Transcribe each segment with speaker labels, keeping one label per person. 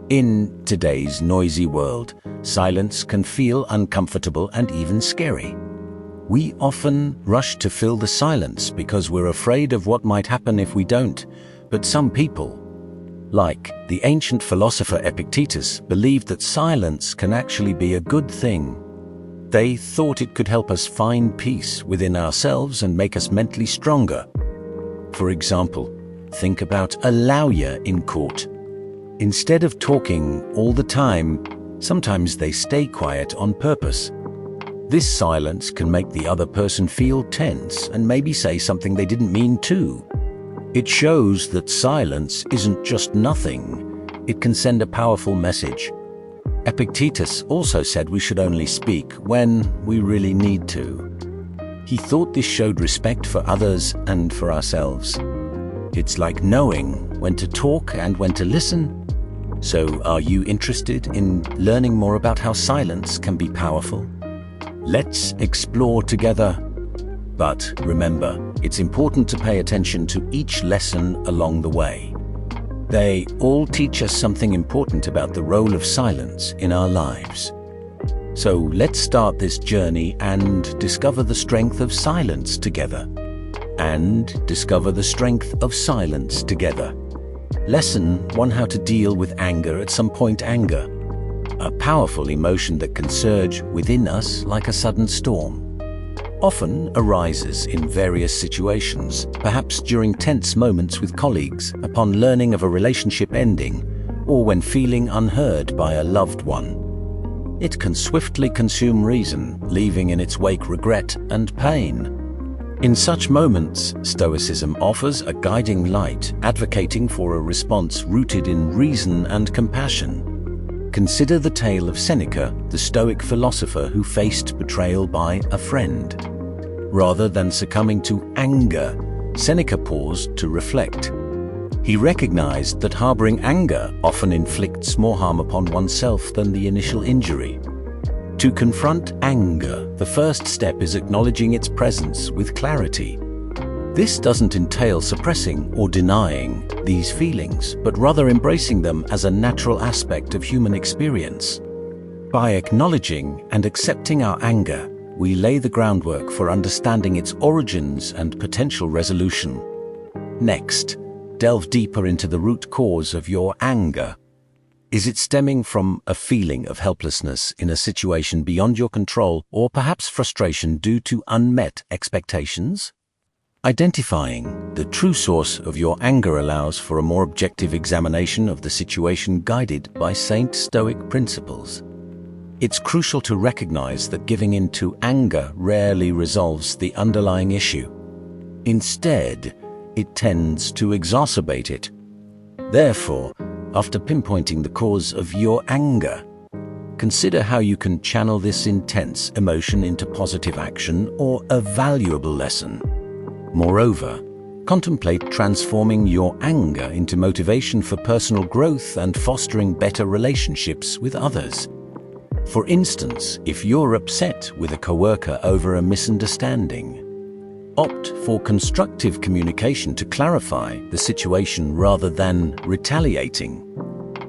Speaker 1: In today's noisy world, silence can feel uncomfortable and even scary. We often rush to fill the silence because we're afraid of what might happen if we don't. But some people, like the ancient philosopher Epictetus, believed that silence can actually be a good thing. They thought it could help us find peace within ourselves and make us mentally stronger. For example, think about a lawyer in court. Instead of talking all the time, sometimes they stay quiet on purpose. This silence can make the other person feel tense and maybe say something they didn't mean to. It shows that silence isn't just nothing. It can send a powerful message. Epictetus also said we should only speak when we really need to. He thought this showed respect for others and for ourselves. It's like knowing when to talk and when to listen. So, are you interested in learning more about how silence can be powerful? Let's explore together. But remember, it's important to pay attention to each lesson along the way. They all teach us something important about the role of silence in our lives. So let's start this journey and discover the strength of silence together. And discover the strength of silence together. Lesson 1: How to deal with anger. At some point, anger, a powerful emotion that can surge within us like a sudden storm, often arises in various situations, perhaps during tense moments with colleagues, upon learning of a relationship ending, or when feeling unheard by a loved one. It can swiftly consume reason, leaving in its wake regret and pain. In such moments, Stoicism offers a guiding light, advocating for a response rooted in reason and compassion. Consider the tale of Seneca, the Stoic philosopher who faced betrayal by a friend. Rather than succumbing to anger, Seneca paused to reflect. He recognized that harboring anger often inflicts more harm upon oneself than the initial injury. To confront anger, the first step is acknowledging its presence with clarity. This doesn't entail suppressing or denying these feelings, but rather embracing them as a natural aspect of human experience. By acknowledging and accepting our anger, we lay the groundwork for understanding its origins and potential resolution. Next, delve deeper into the root cause of your anger. Is it stemming from a feeling of helplessness in a situation beyond your control, or perhaps frustration due to unmet expectations? Identifying the true source of your anger allows for a more objective examination of the situation, guided by Stoic principles. It's crucial to recognize that giving in to anger rarely resolves the underlying issue. Instead, it tends to exacerbate it. Therefore, after pinpointing the cause of your anger, consider how you can channel this intense emotion into positive action or a valuable lesson. Moreover, contemplate transforming your anger into motivation for personal growth and fostering better relationships with others. For instance, if you're upset with a coworker over a misunderstanding, opt for constructive communication to clarify the situation rather than retaliating.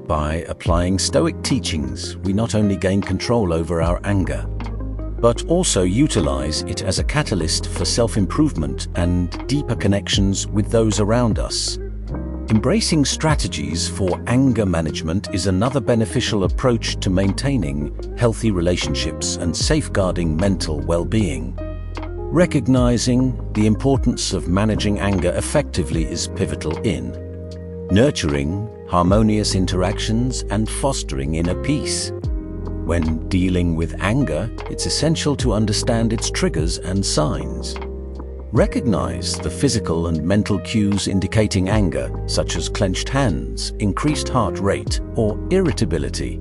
Speaker 1: By applying Stoic teachings, we not only gain control over our anger, but also utilize it as a catalyst for self-improvement and deeper connections with those around us. Embracing strategies for anger management is another beneficial approach to maintaining healthy relationships and safeguarding mental well-being. Recognizing the importance of managing anger effectively is pivotal in nurturing harmonious interactions and fostering inner peace. When dealing with anger, it's essential to understand its triggers and signs. Recognize the physical and mental cues indicating anger, such as clenched hands, increased heart rate, or irritability.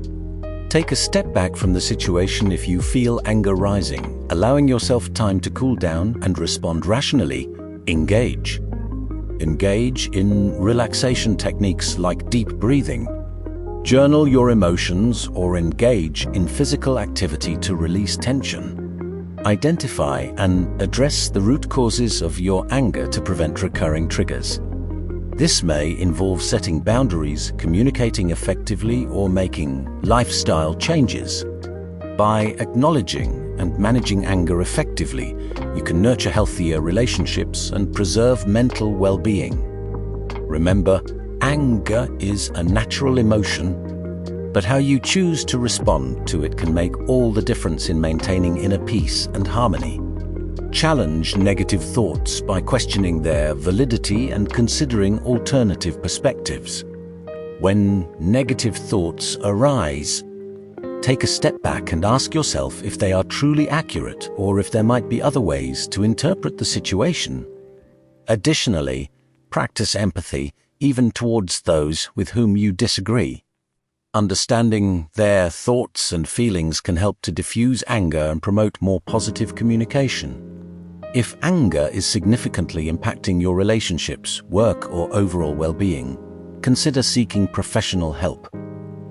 Speaker 1: Take a step back from the situation if you feel anger rising, allowing yourself time to cool down and respond rationally. Engage. Engage in relaxation techniques like deep breathing. Journal your emotions or engage in physical activity to release tension. Identify and address the root causes of your anger to prevent recurring triggers. This may involve setting boundaries, communicating effectively, or making lifestyle changes. By acknowledging and managing anger effectively, you can nurture healthier relationships and preserve mental well-being. Remember, anger is a natural emotion, but how you choose to respond to it can make all the difference in maintaining inner peace and harmony. Challenge negative thoughts by questioning their validity and considering alternative perspectives. When negative thoughts arise, take a step back and ask yourself if they are truly accurate or if there might be other ways to interpret the situation. Additionally, practice empathy even towards those with whom you disagree. Understanding their thoughts and feelings can help to diffuse anger and promote more positive communication. If anger is significantly impacting your relationships, work, or overall well-being, consider seeking professional help.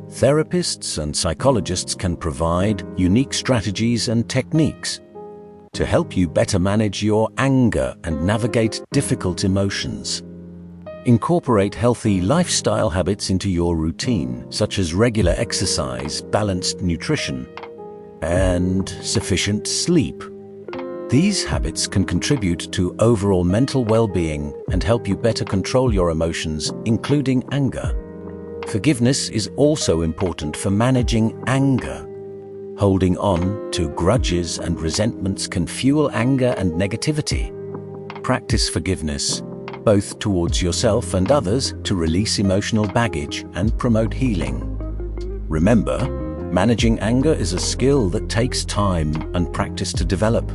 Speaker 1: Therapists and psychologists can provide unique strategies and techniques to help you better manage your anger and navigate difficult emotions. Incorporate healthy lifestyle habits into your routine, such as regular exercise, balanced nutrition, and sufficient sleep. These habits can contribute to overall mental well-being and help you better control your emotions, including anger. Forgiveness is also important for managing anger. Holding on to grudges and resentments can fuel anger and negativity. Practice forgiveness, both towards yourself and others, to release emotional baggage and promote healing. Remember, managing anger is a skill that takes time and practice to develop.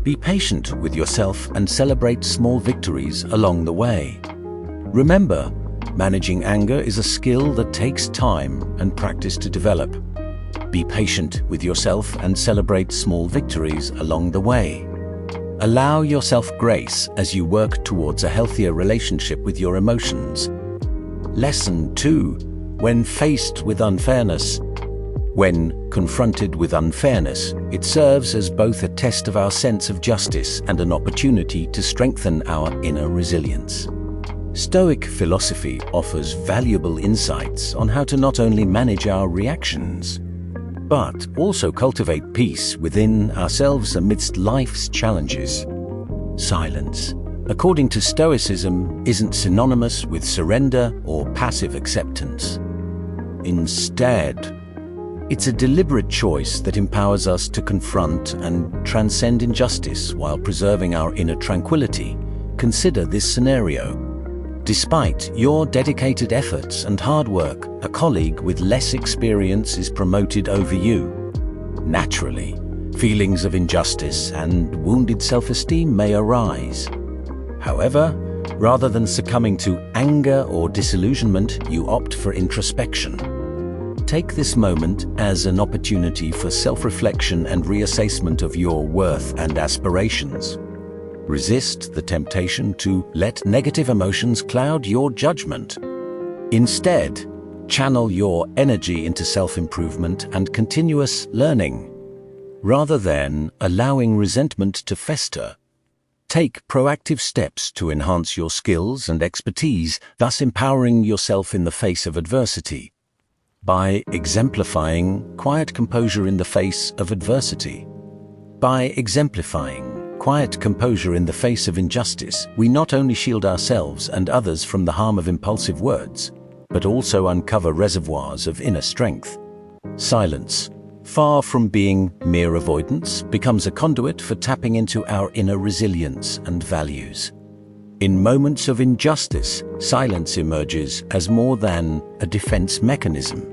Speaker 1: Be patient with yourself and celebrate small victories along the way. Remember, managing anger is a skill that takes time and practice to develop. Be patient with yourself and celebrate small victories along the way. Allow yourself grace as you work towards a healthier relationship with your emotions. Lesson 2. When faced with unfairness. When confronted with unfairness, it serves as both a test of our sense of justice and an opportunity to strengthen our inner resilience. Stoic philosophy offers valuable insights on how to not only manage our reactions, but also cultivate peace within ourselves amidst life's challenges. Silence, according to Stoicism, isn't synonymous with surrender or passive acceptance. Instead, it's a deliberate choice that empowers us to confront and transcend injustice while preserving our inner tranquility. Consider this scenario. Despite your dedicated efforts and hard work, a colleague with less experience is promoted over you. Naturally, feelings of injustice and wounded self-esteem may arise. However, rather than succumbing to anger or disillusionment, you opt for introspection. Take this moment as an opportunity for self-reflection and reassessment of your worth and aspirations. Resist the temptation to let negative emotions cloud your judgment. Instead, channel your energy into self-improvement and continuous learning. Rather than allowing resentment to fester, take proactive steps to enhance your skills and expertise, thus empowering yourself in the face of adversity. By exemplifying quiet composure in the face of adversity. By exemplifying quiet composure in the face of injustice, we not only shield ourselves and others from the harm of impulsive words, but also uncover reservoirs of inner strength. Silence, far from being mere avoidance, becomes a conduit for tapping into our inner resilience and values. In moments of injustice, silence emerges as more than a defense mechanism.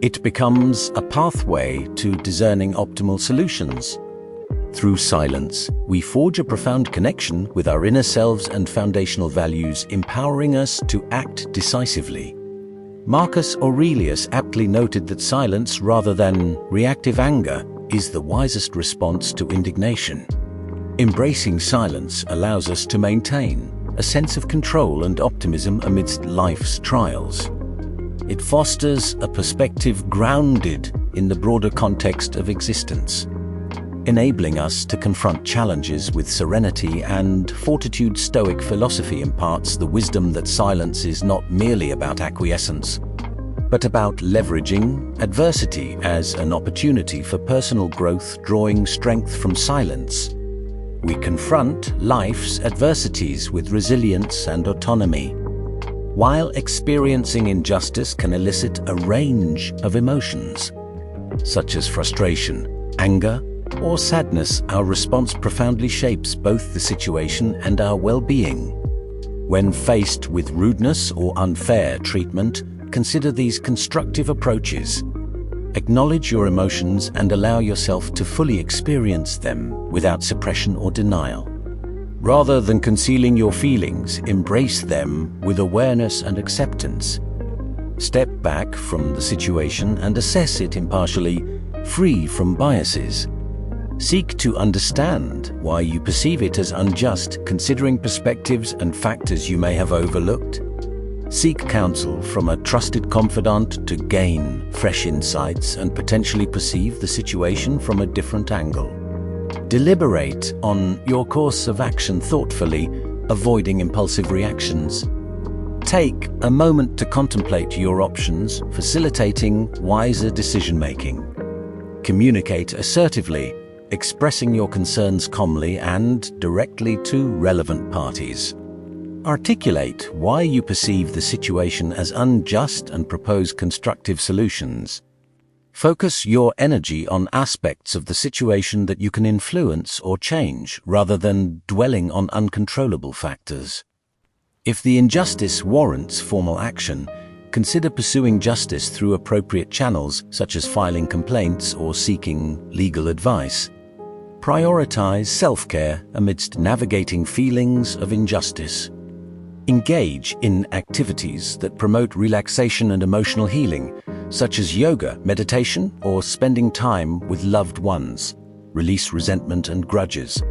Speaker 1: It becomes a pathway to discerning optimal solutions. Through silence, we forge a profound connection with our inner selves and foundational values, empowering us to act decisively. Marcus Aurelius aptly noted that silence, rather than reactive anger, is the wisest response to indignation. Embracing silence allows us to maintain a sense of control and optimism amidst life's trials. It fosters a perspective grounded in the broader context of existence. enabling us to confront challenges with serenity and fortitude. Stoic philosophy imparts the wisdom that silence is not merely about acquiescence, but about leveraging adversity as an opportunity for personal growth. Drawing strength from silence, we confront life's adversities with resilience and autonomy. While experiencing injustice can elicit a range of emotions, such as frustration, anger, or sadness, our response profoundly shapes both the situation and our well-being. When faced with rudeness or unfair treatment, consider these constructive approaches. Acknowledge your emotions and allow yourself to fully experience them without suppression or denial. Rather than concealing your feelings, embrace them with awareness and acceptance. Step back from the situation and assess it impartially, free from biases. Seek to understand why you perceive it as unjust, considering perspectives and factors you may have overlooked. Seek counsel from a trusted confidant to gain fresh insights and potentially perceive the situation from a different angle. Deliberate on your course of action thoughtfully, avoiding impulsive reactions. Take a moment to contemplate your options, facilitating wiser decision-making. Communicate assertively, expressing your concerns calmly and directly to relevant parties. Articulate why you perceive the situation as unjust and propose constructive solutions. Focus your energy on aspects of the situation that you can influence or change, rather than dwelling on uncontrollable factors. If the injustice warrants formal action, consider pursuing justice through appropriate channels, such as filing complaints or seeking legal advice. Prioritize self-care amidst navigating feelings of injustice. Engage in activities that promote relaxation and emotional healing, such as yoga, meditation, or spending time with loved ones. Release resentment and grudges,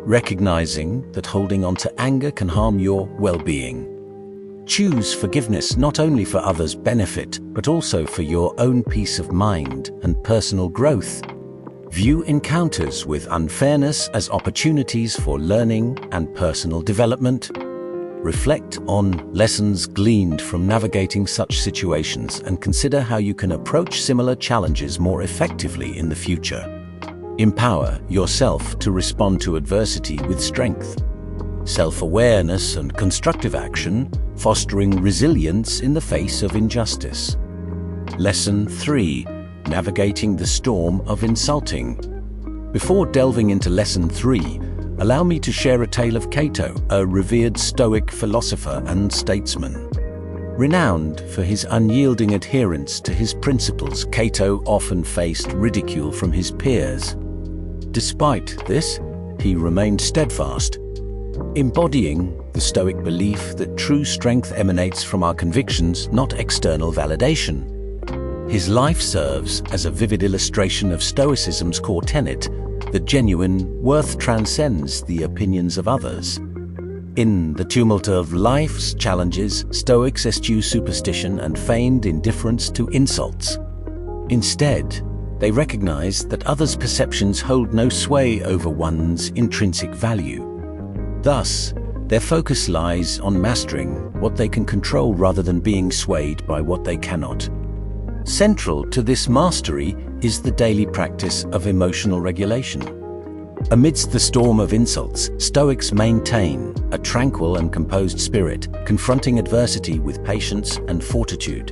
Speaker 1: recognizing that holding on to anger can harm your well-being. Choose forgiveness not only for others' benefit, but also for your own peace of mind and personal growth. View encounters with unfairness as opportunities for learning and personal development. Reflect on lessons gleaned from navigating such situations and consider how you can approach similar challenges more effectively in the future. Empower yourself to respond to adversity with strength, self-awareness, and constructive action, fostering resilience in the face of injustice. Lesson 3. Navigating the storm of insulting. Before delving into Lesson 3, allow me to share a tale of Cato, a revered Stoic philosopher and statesman. Renowned for his unyielding adherence to his principles, Cato often faced ridicule from his peers. Despite this, he remained steadfast, embodying the Stoic belief that true strength emanates from our convictions, not external validation. His life serves as a vivid illustration of Stoicism's core tenet, that genuine worth transcends the opinions of others. In the tumult of life's challenges, Stoics eschew superstition and feigned indifference to insults. Instead, they recognize that others' perceptions hold no sway over one's intrinsic value. Thus, their focus lies on mastering what they can control rather than being swayed by what they cannot. Central to this mastery is the daily practice of emotional regulation. Amidst the storm of insults, Stoics maintain a tranquil and composed spirit, confronting adversity with patience and fortitude.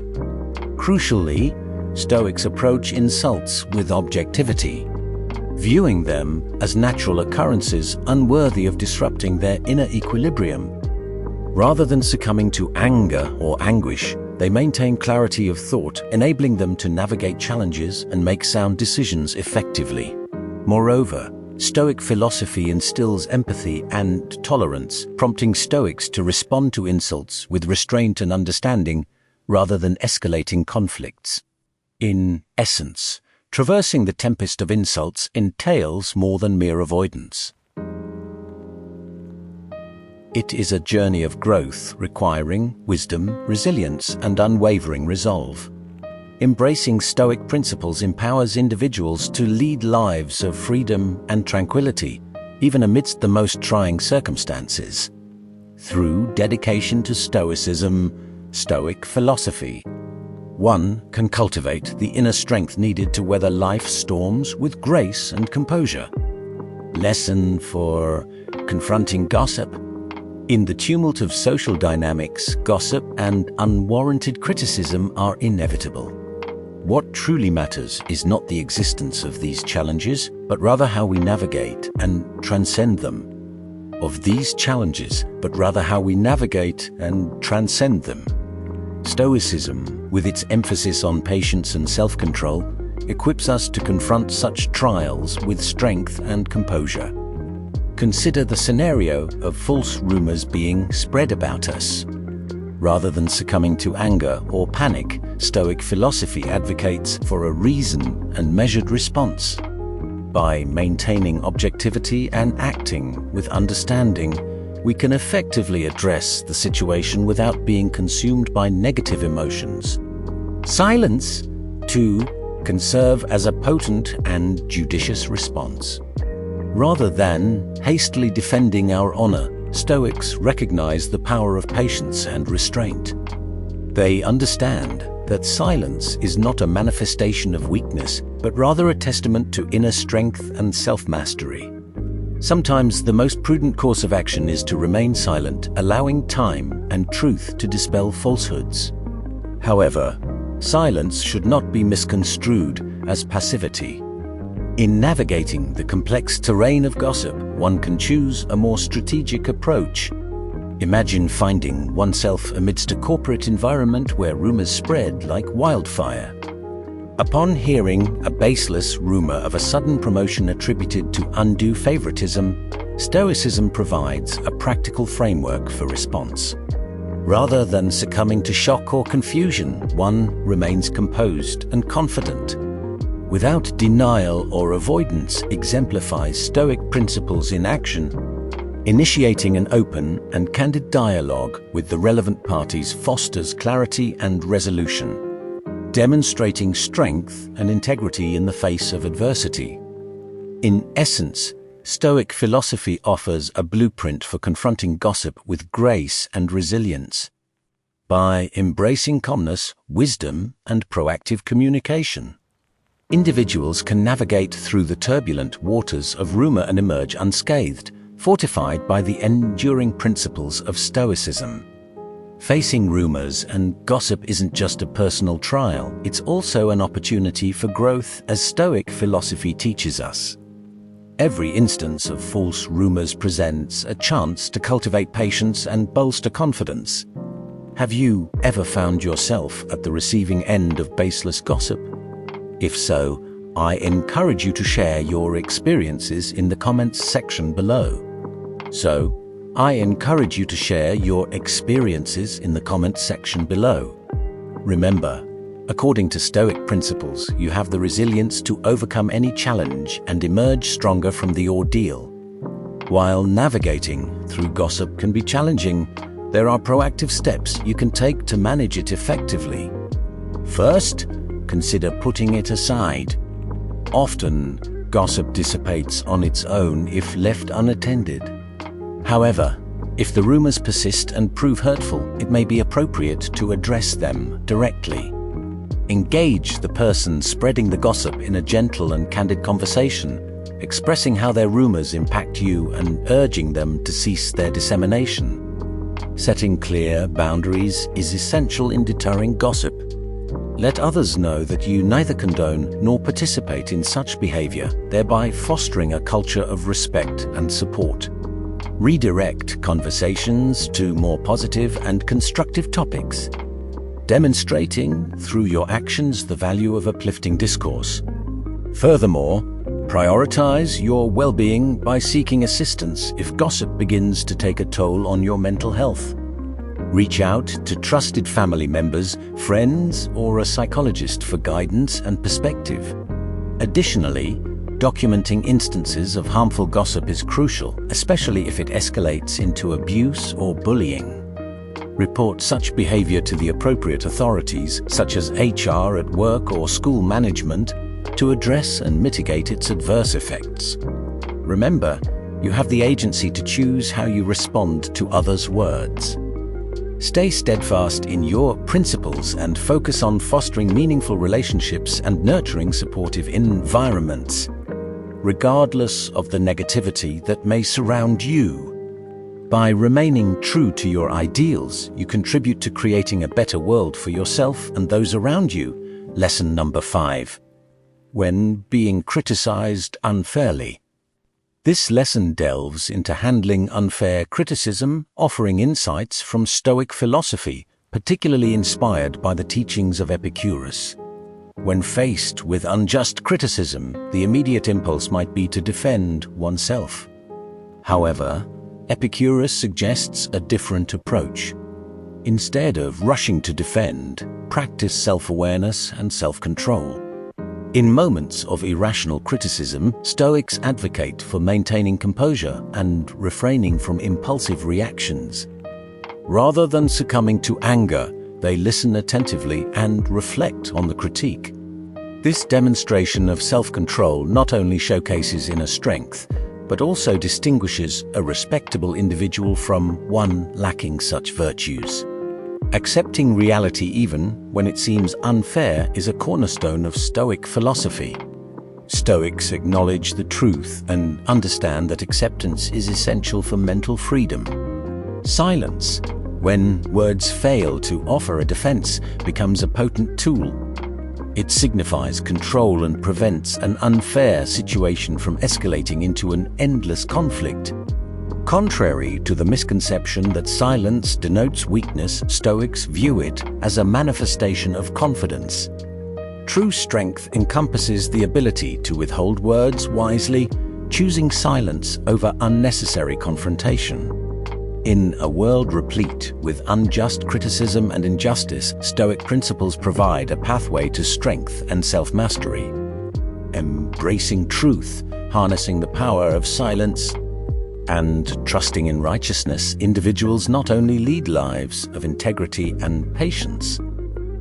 Speaker 1: Crucially, Stoics approach insults with objectivity, viewing them as natural occurrences unworthy of disrupting their inner equilibrium. Rather than succumbing to anger or anguish, they maintain clarity of thought, enabling them to navigate challenges and make sound decisions effectively. Moreover, Stoic philosophy instills empathy and tolerance, prompting Stoics to respond to insults with restraint and understanding rather than escalating conflicts. In essence, traversing the tempest of insults entails more than mere avoidance. It is a journey of growth requiring wisdom, resilience, and unwavering resolve. embracing Stoic principles empowers individuals to lead lives of freedom and tranquility, even amidst the most trying circumstances. Through dedication to Stoicism, Stoic philosophy, one can cultivate the inner strength needed to weather life's storms with grace and composure. Lesson for confronting gossip. In the tumult of social dynamics, gossip and unwarranted criticism are inevitable. What truly matters is not the existence of these challenges, but rather how we navigate and transcend them. Of these challenges, but rather how we navigate and transcend them. Stoicism, with its emphasis on patience and self-control, equips us to confront such trials with strength and composure. Consider the scenario of false rumors being spread about us. Rather than succumbing to anger or panic, Stoic philosophy advocates for a reasoned and measured response. By maintaining objectivity and acting with understanding, we can effectively address the situation without being consumed by negative emotions. Silence, too, can serve as a potent and judicious response. Rather than hastily defending our honor, Stoics recognize the power of patience and restraint. They understand that silence is not a manifestation of weakness, but rather a testament to inner strength and self-mastery. Sometimes the most prudent course of action is to remain silent, allowing time and truth to dispel falsehoods. However, silence should not be misconstrued as passivity. In navigating the complex terrain of gossip, one can choose a more strategic approach. Imagine finding oneself amidst a corporate environment where rumors spread like wildfire. Upon hearing a baseless rumor of a sudden promotion attributed to undue favoritism, Stoicism provides a practical framework for response. Rather than succumbing to shock or confusion, one remains composed and confident. Without denial or avoidance, exemplifies Stoic principles in action. Initiating an open and candid dialogue with the relevant parties fosters clarity and resolution, demonstrating strength and integrity in the face of adversity. In essence, Stoic philosophy offers a blueprint for confronting gossip with grace and resilience. By embracing calmness, wisdom, and proactive communication, individuals can navigate through the turbulent waters of rumor and emerge unscathed, fortified by the enduring principles of Stoicism. Facing rumors and gossip isn't just a personal trial, it's also an opportunity for growth, as Stoic philosophy teaches us. Every instance of false rumors presents a chance to cultivate patience and bolster confidence. Have you ever found yourself at the receiving end of baseless gossip? If so, I encourage you to share your experiences in the comments section below. Remember, according to Stoic principles, you have the resilience to overcome any challenge and emerge stronger from the ordeal. While navigating through gossip can be challenging, there are proactive steps you can take to manage it effectively. First, consider putting it aside. Often, gossip dissipates on its own if left unattended. However, if the rumors persist and prove hurtful, it may be appropriate to address them directly. Engage the person spreading the gossip in a gentle and candid conversation, expressing how their rumors impact you and urging them to cease their dissemination. Setting clear boundaries is essential in deterring gossip. Let others know that you neither condone nor participate in such behavior, thereby fostering a culture of respect and support. Redirect conversations to more positive and constructive topics, demonstrating through your actions the value of uplifting discourse. Furthermore, prioritize your well-being by seeking assistance if gossip begins to take a toll on your mental health. Reach out to trusted family members, friends, or a psychologist for guidance and perspective. Additionally, documenting instances of harmful gossip is crucial, especially if it escalates into abuse or bullying. Report such behavior to the appropriate authorities, such as HR at work or school management, to address and mitigate its adverse effects. Remember, you have the agency to choose how you respond to others' words. Stay steadfast in your principles and focus on fostering meaningful relationships and nurturing supportive environments, regardless of the negativity that may surround you. By remaining true to your ideals, you contribute to creating a better world for yourself and those around you. Lesson number 5. When being criticized unfairly. This lesson delves into handling unfair criticism, offering insights from Stoic philosophy, particularly inspired by the teachings of Epicurus. When faced with unjust criticism, the immediate impulse might be to defend oneself. However, Epicurus suggests a different approach. Instead of rushing to defend, practice self-awareness and self-control. In moments of irrational criticism, Stoics advocate for maintaining composure and refraining from impulsive reactions. Rather than succumbing to anger, they listen attentively and reflect on the critique. This demonstration of self-control not only showcases inner strength, but also distinguishes a respectable individual from one lacking such virtues. Accepting reality even when it seems unfair is a cornerstone of Stoic philosophy. Stoics acknowledge the truth and understand that acceptance is essential for mental freedom. Silence, when words fail to offer a defense, becomes a potent tool. It signifies control and prevents an unfair situation from escalating into an endless conflict. Contrary to the misconception that silence denotes weakness, Stoics view it as a manifestation of confidence. True strength encompasses the ability to withhold words wisely, choosing silence over unnecessary confrontation. In a world replete with unjust criticism and injustice, Stoic principles provide a pathway to strength and self-mastery. Embracing truth, harnessing the power of silence, and trusting in righteousness, individuals not only lead lives of integrity and patience,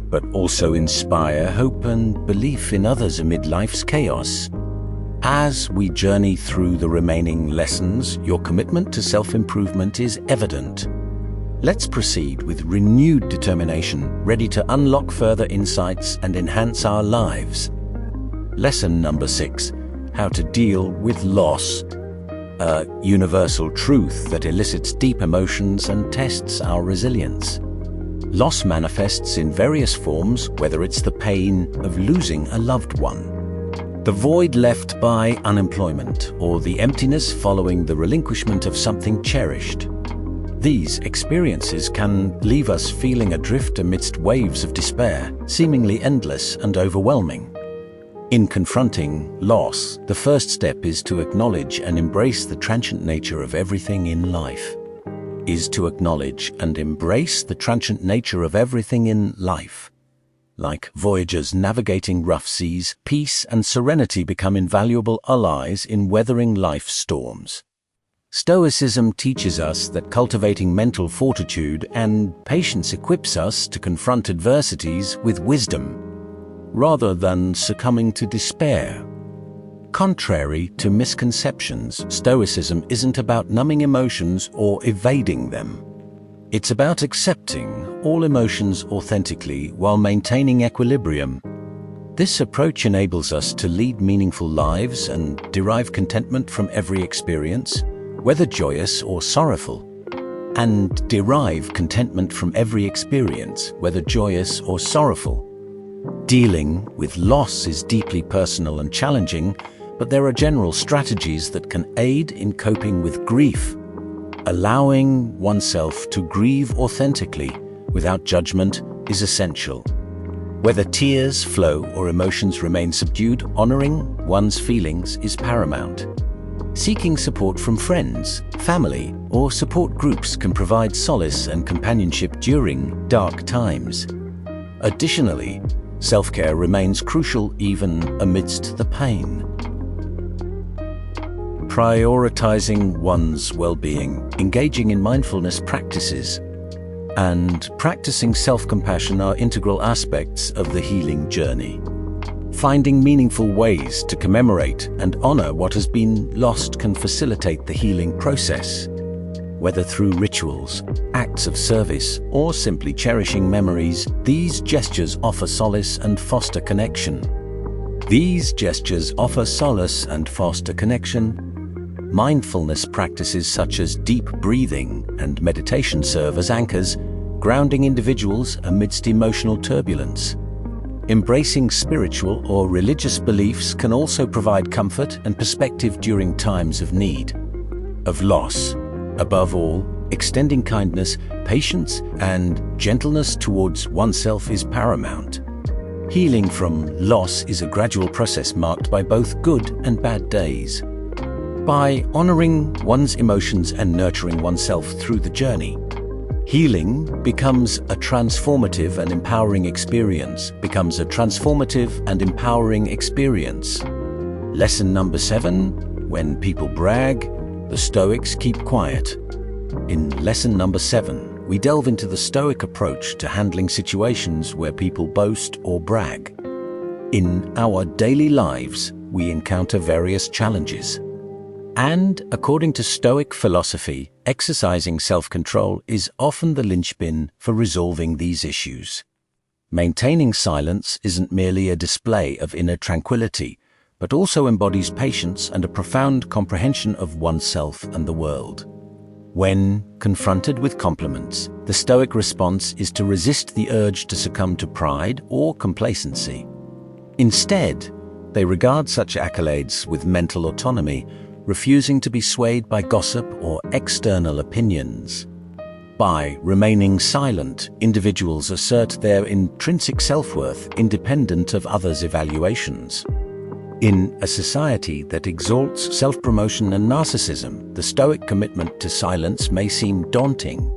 Speaker 1: but also inspire hope and belief in others amid life's chaos. As we journey through the remaining lessons, your commitment to self-improvement is evident. Let's proceed with renewed determination, ready to unlock further insights and enhance our lives. Lesson number 6: How to deal with loss. A universal truth that elicits deep emotions and tests our resilience. Loss manifests in various forms, whether it's the pain of losing a loved one, the void left by unemployment, or the emptiness following the relinquishment of something cherished. These experiences can leave us feeling adrift amidst waves of despair, seemingly endless and overwhelming. In confronting loss, the first step is to acknowledge and embrace the transient nature of everything in life. Like voyagers navigating rough seas, peace and serenity become invaluable allies in weathering life's storms. Stoicism teaches us that cultivating mental fortitude and patience equips us to confront adversities with wisdom, rather than succumbing to despair. Contrary to misconceptions, Stoicism isn't about numbing emotions or evading them. It's about accepting all emotions authentically while maintaining equilibrium. This approach enables us to lead meaningful lives and derive contentment from every experience, whether joyous or sorrowful. Dealing with loss is deeply personal and challenging, but there are general strategies that can aid in coping with grief. Allowing oneself to grieve authentically, without judgment, is essential. Whether tears flow or emotions remain subdued, honoring one's feelings is paramount. Seeking support from friends, family, or support groups can provide solace and companionship during dark times. Additionally, self-care remains crucial even amidst the pain. Prioritizing one's well-being, engaging in mindfulness practices, and practicing self-compassion are integral aspects of the healing journey. Finding meaningful ways to commemorate and honor what has been lost can facilitate the healing process. Whether through rituals, acts of service, or simply cherishing memories, these gestures offer solace and foster connection. Mindfulness practices such as deep breathing and meditation serve as anchors, grounding individuals amidst emotional turbulence. Embracing spiritual or religious beliefs can also provide comfort and perspective during times of need, of loss. Above all, extending kindness, patience, and gentleness towards oneself is paramount. Healing from loss is a gradual process marked by both good and bad days. By honoring one's emotions and nurturing oneself through the journey, healing becomes a transformative and empowering experience. Lesson number 7: when people brag, the Stoics keep quiet. In lesson number 7, we delve into the Stoic approach to handling situations where people boast or brag. In our daily lives, we encounter various challenges. And, according to Stoic philosophy, exercising self-control is often the linchpin for resolving these issues. Maintaining silence isn't merely a display of inner tranquility, but also embodies patience and a profound comprehension of oneself and the world. When confronted with compliments, the Stoic response is to resist the urge to succumb to pride or complacency. Instead, they regard such accolades with mental autonomy, refusing to be swayed by gossip or external opinions. By remaining silent, individuals assert their intrinsic self-worth independent of others' evaluations. In a society that exalts self-promotion and narcissism, the Stoic commitment to silence may seem daunting.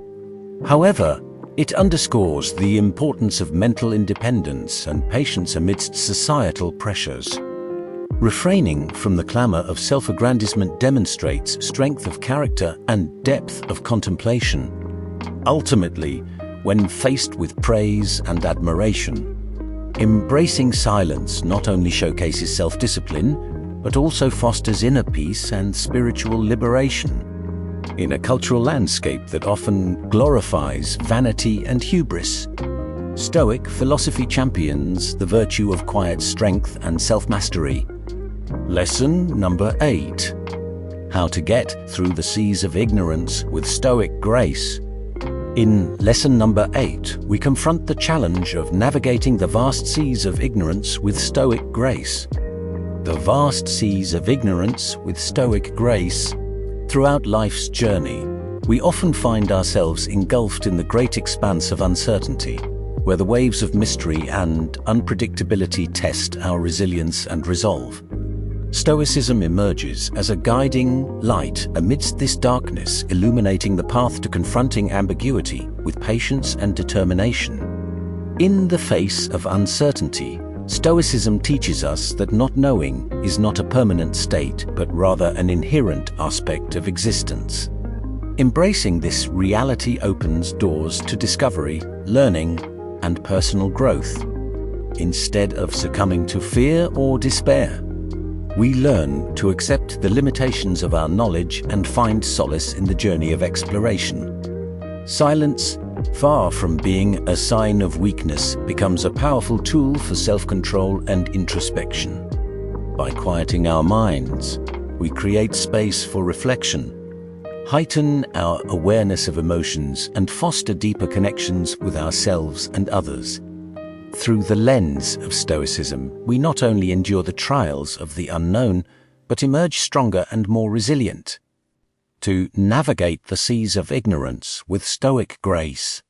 Speaker 1: However, it underscores the importance of mental independence and patience amidst societal pressures. Refraining from the clamor of self-aggrandizement demonstrates strength of character and depth of contemplation. Ultimately, when faced with praise and admiration, embracing silence not only showcases self-discipline, but also fosters inner peace and spiritual liberation. In a cultural landscape that often glorifies vanity and hubris, Stoic philosophy champions the virtue of quiet strength and self-mastery. Lesson number 8: how to get through the seas of ignorance with Stoic grace. In lesson number 8, we confront the challenge of navigating the vast seas of ignorance with Stoic grace. The vast seas of ignorance with Stoic grace. Throughout life's journey, we often find ourselves engulfed in the great expanse of uncertainty, where the waves of mystery and unpredictability test our resilience and resolve. Stoicism emerges as a guiding light amidst this darkness, illuminating the path to confronting ambiguity with patience and determination. In the face of uncertainty, Stoicism teaches us that not knowing is not a permanent state, but rather an inherent aspect of existence. Embracing this reality opens doors to discovery, learning, and personal growth. Instead of succumbing to fear or despair, we learn to accept the limitations of our knowledge and find solace in the journey of exploration. Silence, far from being a sign of weakness, becomes a powerful tool for self-control and introspection. By quieting our minds, we create space for reflection, heighten our awareness of emotions, and foster deeper connections with ourselves and others. Through the lens of Stoicism, we not only endure the trials of the unknown, but emerge stronger and more resilient. To navigate the seas of ignorance with Stoic grace,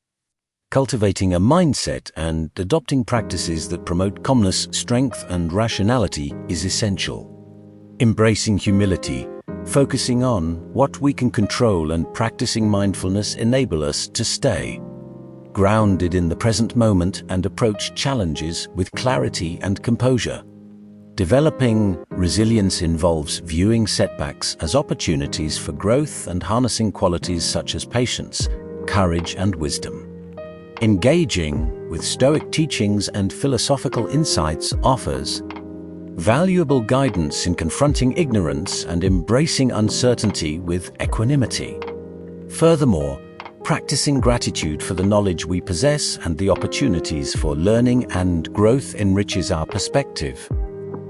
Speaker 1: cultivating a mindset and adopting practices that promote calmness, strength, and rationality is essential. Embracing humility, focusing on what we can control, and practicing mindfulness enable us to stay grounded in the present moment and approach challenges with clarity and composure. Developing resilience involves viewing setbacks as opportunities for growth and harnessing qualities such as patience, courage, and wisdom. Engaging with Stoic teachings and philosophical insights offers valuable guidance in confronting ignorance and embracing uncertainty with equanimity. Furthermore, practicing gratitude for the knowledge we possess and the opportunities for learning and growth enriches our perspective,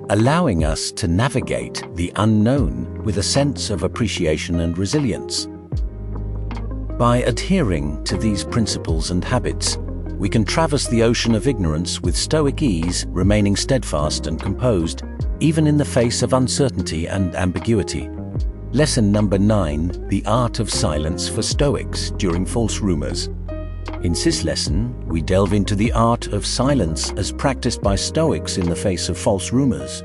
Speaker 1: allowing us to navigate the unknown with a sense of appreciation and resilience. By adhering to these principles and habits, we can traverse the ocean of ignorance with stoic ease, remaining steadfast and composed, even in the face of uncertainty and ambiguity. Lesson number 9, the art of silence for Stoics during false rumors. In this lesson, we delve into the art of silence as practiced by Stoics in the face of false rumors.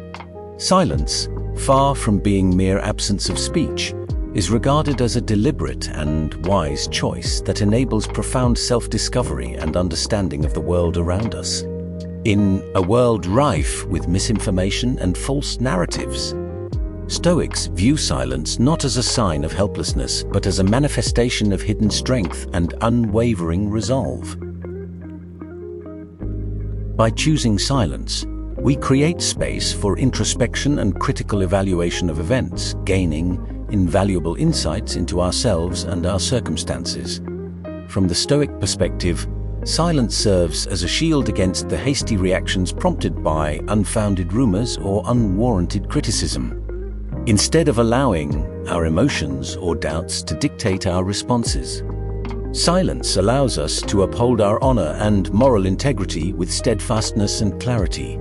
Speaker 1: Silence, far from being mere absence of speech, is regarded as a deliberate and wise choice that enables profound self-discovery and understanding of the world around us. In a world rife with misinformation and false narratives, Stoics view silence not as a sign of helplessness, but as a manifestation of hidden strength and unwavering resolve. By choosing silence, we create space for introspection and critical evaluation of events, gaining invaluable insights into ourselves and our circumstances. From the Stoic perspective, silence serves as a shield against the hasty reactions prompted by unfounded rumors or unwarranted criticism. Instead of allowing our emotions or doubts to dictate our responses, silence allows us to uphold our honor and moral integrity with steadfastness and clarity.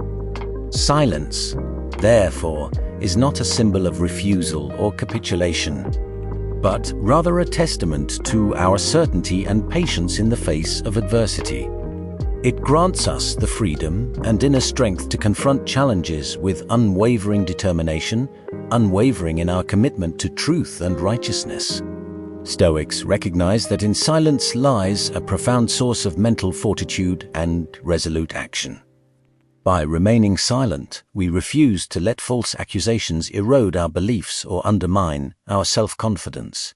Speaker 1: Silence, therefore, is not a symbol of refusal or capitulation, but rather a testament to our certainty and patience in the face of adversity. It grants us the freedom and inner strength to confront challenges with unwavering determination, unwavering in our commitment to truth and righteousness. Stoics recognize that in silence lies a profound source of mental fortitude and resolute action. By remaining silent, we refuse to let false accusations erode our beliefs or undermine our self-confidence.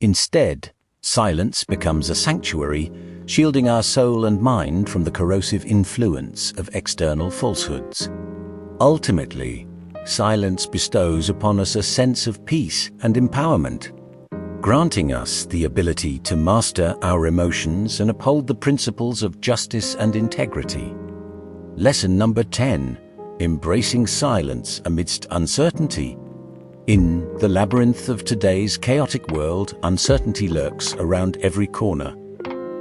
Speaker 1: Instead, silence becomes a sanctuary, shielding our soul and mind from the corrosive influence of external falsehoods. Ultimately, silence bestows upon us a sense of peace and empowerment, granting us the ability to master our emotions and uphold the principles of justice and integrity. Lesson number 10, embracing silence amidst uncertainty. In the labyrinth of today's chaotic world, uncertainty lurks around every corner.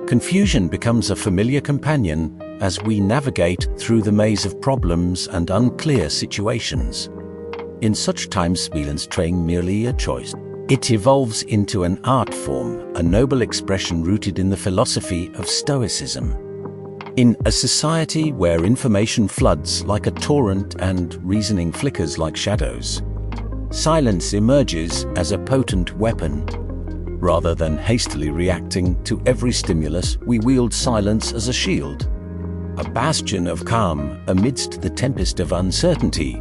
Speaker 1: Confusion becomes a familiar companion as we navigate through the maze of problems and unclear situations. In such times, silence train merely a choice. It evolves into an art form, a noble expression rooted in the philosophy of Stoicism. In a society where information floods like a torrent and reasoning flickers like shadows, silence emerges as a potent weapon. Rather than hastily reacting to every stimulus, we wield silence as a shield, a bastion of calm amidst the tempest of uncertainty.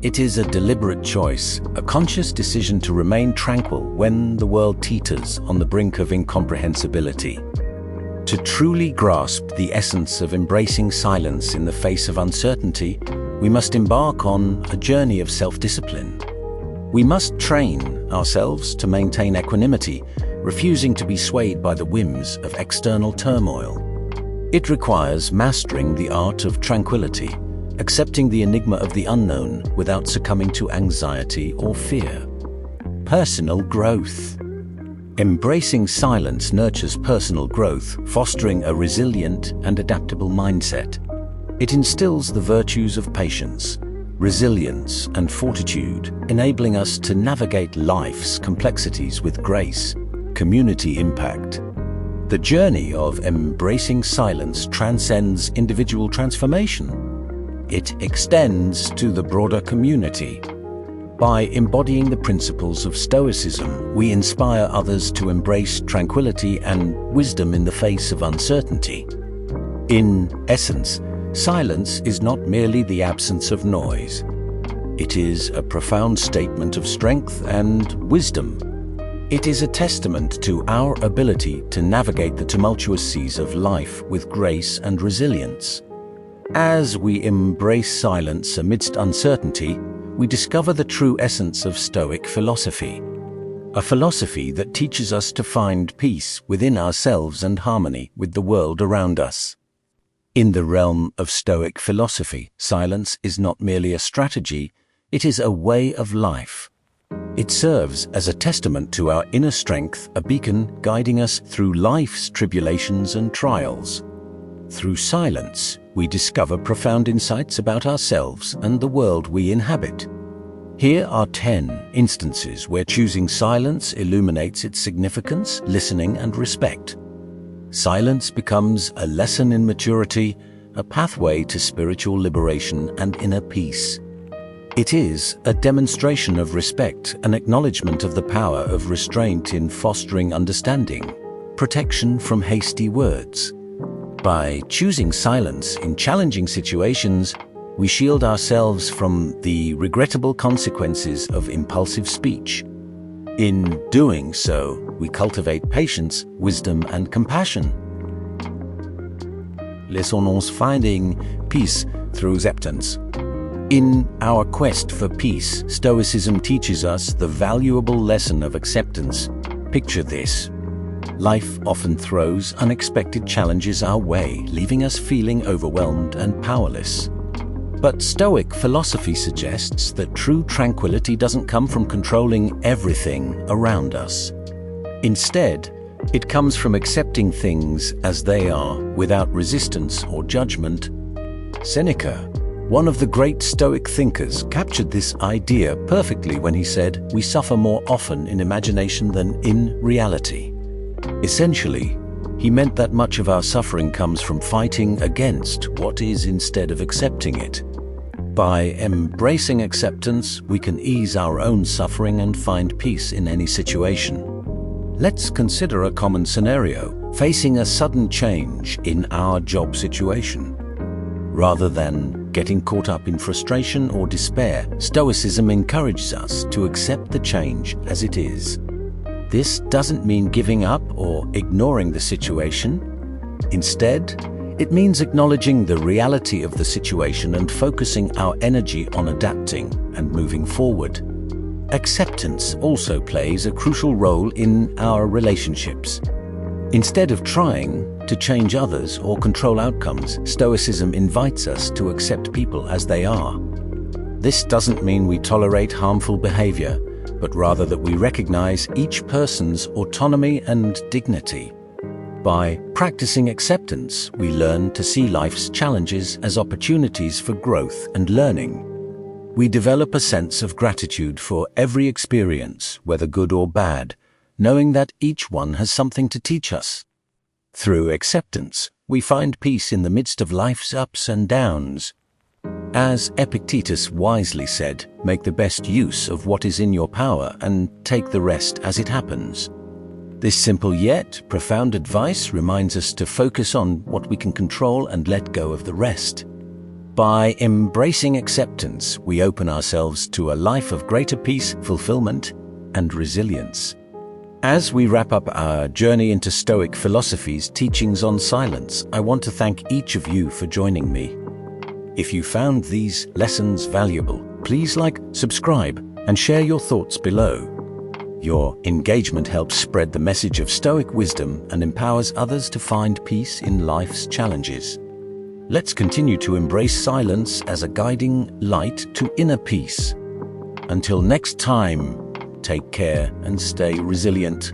Speaker 1: It is a deliberate choice, a conscious decision to remain tranquil when the world teeters on the brink of incomprehensibility. To truly grasp the essence of embracing silence in the face of uncertainty, we must embark on a journey of self-discipline. We must train ourselves to maintain equanimity, refusing to be swayed by the whims of external turmoil. It requires mastering the art of tranquility, accepting the enigma of the unknown without succumbing to anxiety or fear. Personal growth. Embracing silence nurtures personal growth, fostering a resilient and adaptable mindset. It instills the virtues of patience, resilience, and fortitude, enabling us to navigate life's complexities with grace. Community impact. The journey of embracing silence transcends individual transformation. It extends to the broader community. By embodying the principles of Stoicism, we inspire others to embrace tranquility and wisdom in the face of uncertainty. In essence, silence is not merely the absence of noise. It is a profound statement of strength and wisdom, It is a testament to our ability to navigate the tumultuous seas of life with grace and resilience. As we embrace silence amidst uncertainty, we discover the true essence of Stoic philosophy. A philosophy that teaches us to find peace within ourselves and harmony with the world around us. In the realm of Stoic philosophy, silence is not merely a strategy, it is a way of life. It serves as a testament to our inner strength, a beacon guiding us through life's tribulations and trials. Through silence, we discover profound insights about ourselves and the world we inhabit. Here are 10 instances where choosing silence illuminates its significance, listening, and respect. Silence becomes a lesson in maturity, a pathway to spiritual liberation and inner peace. It is a demonstration of respect, an acknowledgement of the power of restraint in fostering understanding, protection from hasty words. By choosing silence in challenging situations, we shield ourselves from the regrettable consequences of impulsive speech. In doing so, we cultivate patience, wisdom, and compassion. Laissons-nous finding peace through acceptance. In our quest for peace, Stoicism teaches us the valuable lesson of acceptance. Picture this. Life often throws unexpected challenges our way, leaving us feeling overwhelmed and powerless. But Stoic philosophy suggests that true tranquility doesn't come from controlling everything around us. Instead, it comes from accepting things as they are, without resistance or judgment. Seneca, one of the great Stoic thinkers, captured this idea perfectly when he said, "We suffer more often in imagination than in reality." Essentially, he meant that much of our suffering comes from fighting against what is instead of accepting it. By embracing acceptance, we can ease our own suffering and find peace in any situation. Let's consider a common scenario, facing a sudden change in our job situation. Rather than getting caught up in frustration or despair, Stoicism encourages us to accept the change as it is. This doesn't mean giving up or ignoring the situation. Instead, it means acknowledging the reality of the situation and focusing our energy on adapting and moving forward. Acceptance also plays a crucial role in our relationships. Instead of trying to change others or control outcomes, Stoicism invites us to accept people as they are. This doesn't mean we tolerate harmful behavior, but rather that we recognize each person's autonomy and dignity. By practicing acceptance, we learn to see life's challenges as opportunities for growth and learning. We develop a sense of gratitude for every experience, whether good or bad, knowing that each one has something to teach us. Through acceptance, we find peace in the midst of life's ups and downs. As Epictetus wisely said, make the best use of what is in your power and take the rest as it happens. This simple yet profound advice reminds us to focus on what we can control and let go of the rest. By embracing acceptance, we open ourselves to a life of greater peace, fulfillment, and resilience. As we wrap up our journey into Stoic philosophy's teachings on silence, I want to thank each of you for joining me. If you found these lessons valuable, please like, subscribe, and share your thoughts below. Your engagement helps spread the message of Stoic wisdom and empowers others to find peace in life's challenges. Let's continue to embrace silence as a guiding light to inner peace. Until next time, take care and stay resilient.